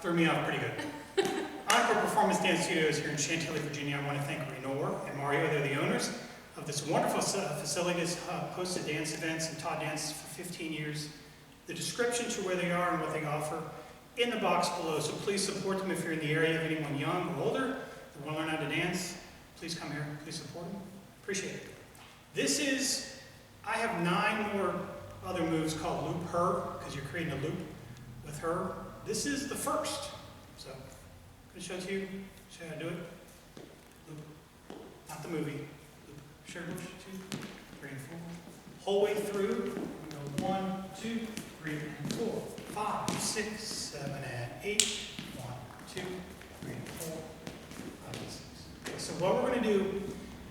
threw me off pretty good. Encore Performance Dance Studios here in Chantilly, Virginia. I want to thank Renor and Mario. They're the owners of this wonderful facility that's hosted dance events and taught dance for 15 years. The description to where they are and what they offer in the box below. So please support them if you're in the area of anyone young or older that want to learn how to dance. Please come here. Please support them. Appreciate it. This is, I have 9 more other moves called loop her, because you're creating a loop with her. This is the first. So I'm going to show it to you. Show you how to do it. Loop. Not the movie. Loop. Sure, 2, 3, and 4. Whole way through. We go 1, 2, 3, and 4. 5, 6, 7, and 8. 1, 2, 3, and 4. 5, and 6. Okay, so what we're going to do,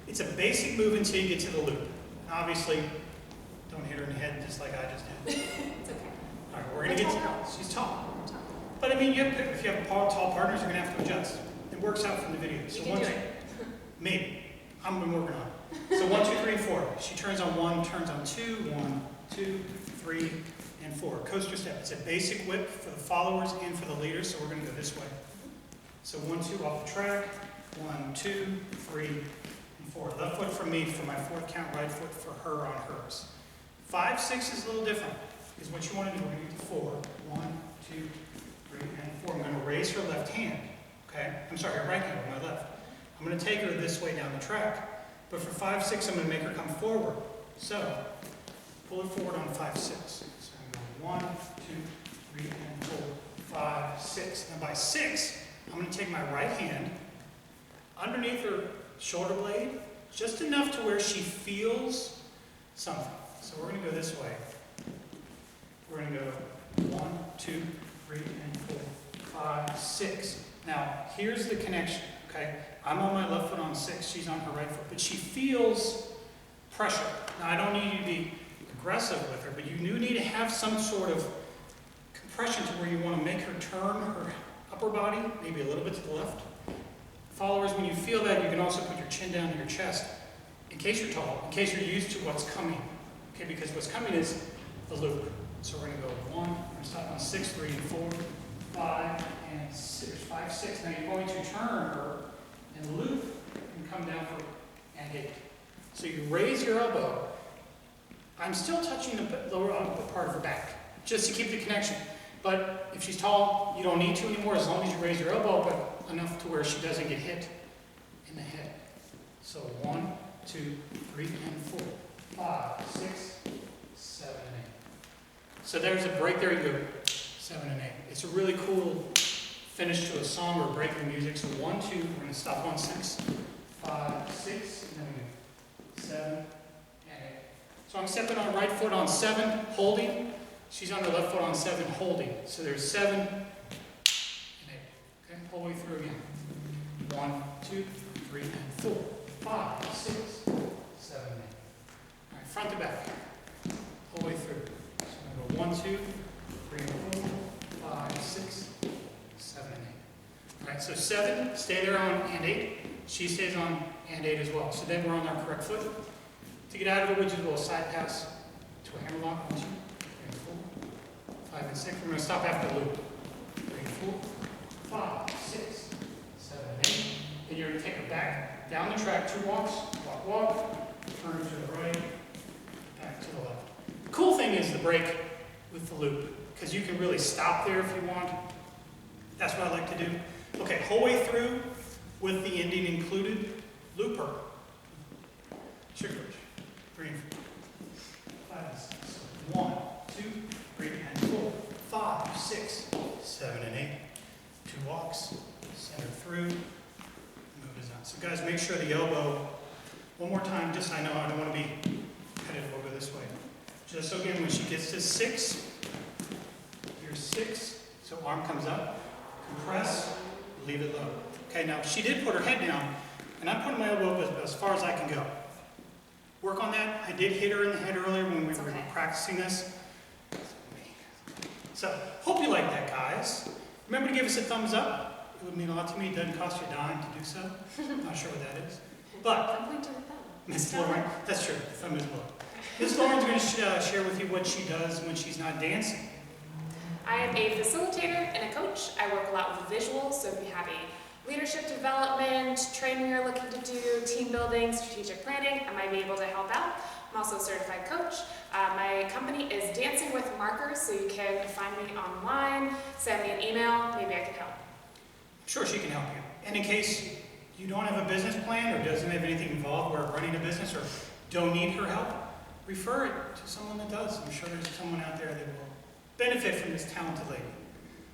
it's a basic move until you get to the loop. And obviously, don't hit her in the head just like I just did. It's okay. All right, we're going to get to, she's tall. But I mean, if you have tall partners, you're going to have to adjust. It works out from the video. So you can do it. Maybe. I've been working on it. So 1, 2, 3, and 4. She turns on 1, turns on 2, 1, 2, 3, and 4. Coaster step. It's a basic whip for the followers and for the leaders, so we're going to go this way. So 1, 2 off the track. 1, 2, 3, and 4. Left foot for me for my 4th count, right foot for her on hers. 5, 6 is a little different. Because what you want to do, we're going to get to 4. 1, 2, 3, and 4. I'm going to raise her left hand. Okay? I'm sorry, her right hand with my left. I'm going to take her this way down the track. But for 5, 6, I'm going to make her come forward. So, pull it forward on 5, 6. So I'm going 1, 2, 3, and 4, 5, 6. And by 6, I'm going to take my right hand underneath her shoulder blade, just enough to where she feels something. So we're going to go this way. We're going to go 1, 2, 3, and 4, 5, 6. Now, here's the connection, okay? I'm on my left foot on 6, she's on her right foot, but she feels pressure. Now, I don't need you to be aggressive with her, but you do need to have some sort of compression to where you want to make her turn her upper body, maybe a little bit to the left. Followers, when you feel that, you can also put your chin down to your chest, in case you're tall, in case you're used to what's coming. Okay, because what's coming is the loop. So we're going to go 1, we're going to stop on 6, 3, and 4, 5, and 6, 5, 6. Now you're going to turn her and loop and come down for and 8. So you raise your elbow. I'm still touching the lower part of her back, just to keep the connection. But if she's tall, you don't need to anymore, as long as you raise your elbow, but enough to where she doesn't get hit in the head. So 1, 2, 3, and 4, 5, 6, 7, and 8. So there's a break there, you go 7 and 8. It's a really cool finish to a song or break in the music. So 1, 2, we're going to stop on 6, 5, 6, and then we go 7 and 8. So I'm stepping on right foot on 7, holding. She's on her left foot on 7, holding. So there's 7 and 8. Okay, whole way through again. 1, 2, 3, and 4, 5, 6, 7, and 8. All right, front to back. Whole way through. So I'm going to go 1, 2, 3, and 4, 5, 6, 7, and 8. All right, so 7, stay there on and 8. She stays on and 8 as well. So then we're on our correct foot. To get out of it, we'll do a little side pass to a hammerlock. 1, 2, 3, and 4, 5, and 6. We're going to stop after the loop. 3, and 4, 5, 6, 7, and 8. Then you're going to take her back down the track, 2 walks, walk, walk, turn to the right, back to the left. The cool thing is the break with the loop, because you can really stop there if you want. That's what I like to do. Okay, whole way through with the ending included, looper. Sugar push. 3 and 4, 5 and 6. 1, 2, 3, and 4, 5, 6, 7, and 8. 2 walks, center through, move is on. So guys, make sure the elbow, one more time, just I know I don't want to be headed over this way. Just so again, when she gets to 6, here's 6, so arm comes up, compress, leave it low. Okay, now she did put her head down, and I'm putting my elbow up as far as I can go. Work on that. I did hit her in the head earlier when we were practicing this. So, hope you like that, guys. Remember to give us a thumbs up. It would mean a lot to me. It doesn't cost you a dime to do so. Not sure what that is. But, Miss Lauren, that's true. The thumb is low. Miss Lauren's going to share with you what she does when she's not dancing. I am a facilitator and a coach. I work a lot leadership development, training you're looking to do, team building, strategic planning, I might be able to help out. I'm also a certified coach. My company is Dancing with Markers, so you can find me online, send me an email, maybe I can help. Sure, she can help you. And in case you don't have a business plan or doesn't have anything involved where running a business or don't need her help, refer it to someone that does. I'm sure there's someone out there that will benefit from this talented lady.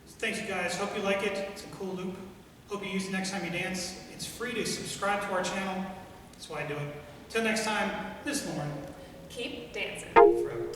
So thanks, you guys. Hope you like it. It's a cool loop. Hope you use it next time you dance. It's free to subscribe to our channel. That's why I do it. Till next time, this is Lauren. Keep dancing. Forever.